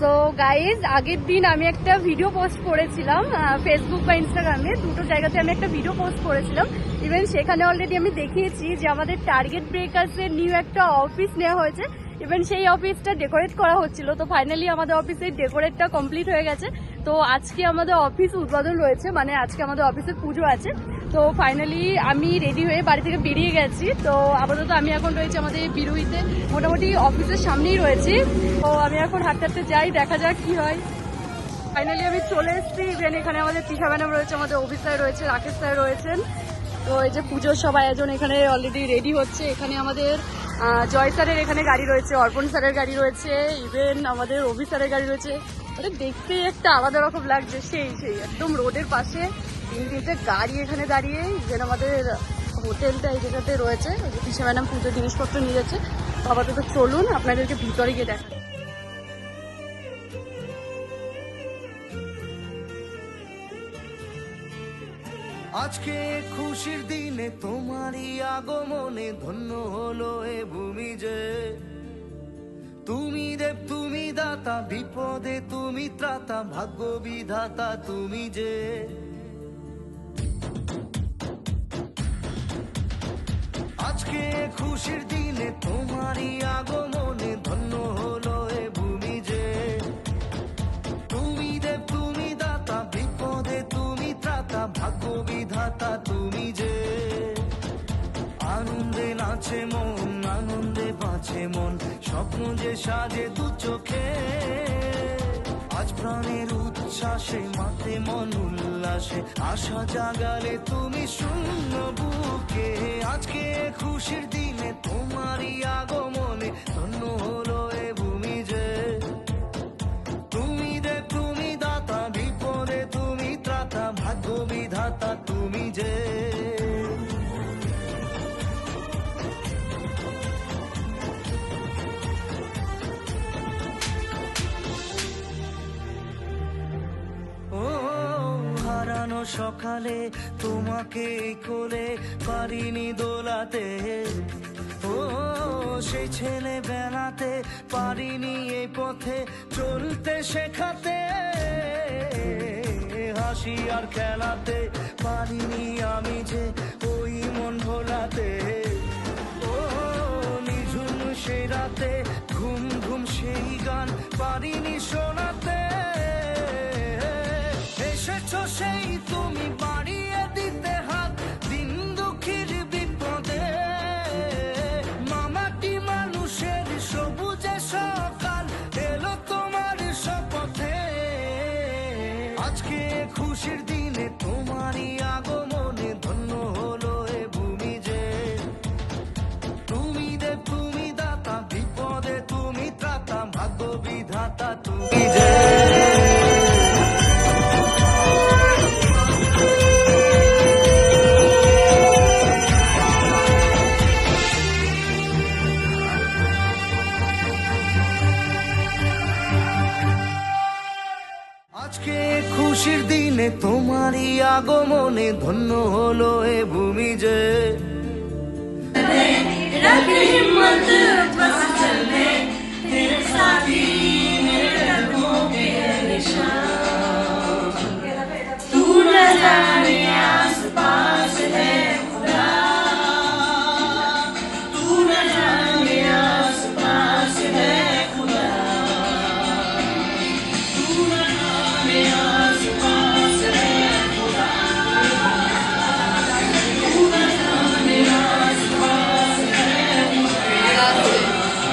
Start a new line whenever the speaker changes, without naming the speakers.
So guys, আগের দিন আমি একটা ভিডিও পোস্ট করেছিলাম ফেসবুক বা ইনস্টাগ্রামে, দুটো জায়গাতে আমি একটা ভিডিও পোস্ট করেছিলাম। ইভেন সেখানে অলরেডি আমি দেখিয়েছি যে আমাদের টার্গেট ব্রেকার্সের নিউ একটা অফিস নেওয়া হয়েছে। ইভেন সেই অফিসটা ডেকোরেট করা হচ্ছিল, তো ফাইনালি আমাদের অফিসের ডেকোরেটটা কমপ্লিট হয়ে গেছে। তো আজকে আমাদের অফিস উদ্বোধন রয়েছে, মানে আজকে আমাদের অফিসের পুজো আছে। তো ফাইনালি আমি রেডি হয়ে বাড়ি থেকে বেরিয়ে গেছি। তো আপাতত আমি এখন রয়েছি আমাদের বিরুইতে, মোটামুটি অফিসের সামনেই রয়েছি। তো আমি এখন হাঁটতে হাঁটতে যাই, দেখা যাক কি হয়। ফাইনালি আমি চলে এসেছি। ইভেন এখানে আমাদের তৃষা ম্যাডাম রয়েছে, আমাদের অফিস স্যার রয়েছে, রাকেশ স্যার রয়েছেন। তো এই যে পুজোর সব আয়োজন এখানে অলরেডি রেডি হচ্ছে। এখানে আমাদের জয় স্যারের এখানে গাড়ি রয়েছে, অর্পণ স্যারের গাড়ি রয়েছে, ইভেন আমাদের অভি স্যারের গাড়ি রয়েছে। মানে দেখতে একটা আলাদা রকম লাগছে, সেই একদম রোডের পাশে তিনটে গাড়ি এখানে দাঁড়িয়ে। ইভেন আমাদের হোটেলটা এই জায়গাতে রয়েছে। তৃষা ম্যাডাম পুজোর জিনিসপত্র নিয়ে যাচ্ছে। তো আপাতত চলুন আপনাদেরকে ভিতরে গিয়ে দেখা।
আজকে খুশির দিনে তোমারই আগমনে ধন্য হলো এ ভূমি যে। তুমি দেব তুমি দাতা, বিপদে তুমি ত্রাতা, ভাগ্য বিধাতা তুমি যে। আজকে খুশির দিনে তোমারই আগমনে ধন্য হলো এ ভূমি যে। তুমি দেব তুমি দাতা, বিপদে তুমি ত্রাতা, ভাগ্য বিধাতা তুমি যে। আনন্দে নাচে মন, আনন্দে বাঁচে মন, স্বপ্ন যে সাজে দু চোখে। আজ প্রাণের উচ্ছ্বাসে মাতে মন উল্লাসে, আশা জাগালে তুমি শূন্য বুকে। আজকে খুশির দিনে তোমারই আগমনে ধন্য হলো এ ভূমি যে। তুমি দে তুমি দাতা, বিপদে তুমি ত্রাতা, ভাগ্য বিধাতা তুমি যে। হারানো সকালে তোমাকে কোলে পারিনি দোলাতে। ও সেই ছেলে বেলাতে পারিনি এই পথে চলতে শেখাতে। হাসি আর খেলাতে পারিনি আমি যে ওই মন ভোলাতে। ও নিঝুম সেই রাতে ঘুম ঘুম সেই গান পারিনি শোনাতে। এসেছো সেই তুমি বাড়িয়ে দিতে হাত দিন দুঃখীর বিপদে। মামাটি মানুষের সবুজে সকাল এলো তোমার শপথে। আজকে খুশির দিনে তোমারই আগমনে ধন্য হলো এ ভূমি যে। তুমি দেব তুমি দাতা, বিপদে তুমি ত্রাতা, ভাগ্য বিধাতা তুমি যে। আজকে খুশির দিনে তোমারই আগমনে ধন্য হলো এ ভূমি যে।
रख हिम्मत बस चलने तेरे साथी।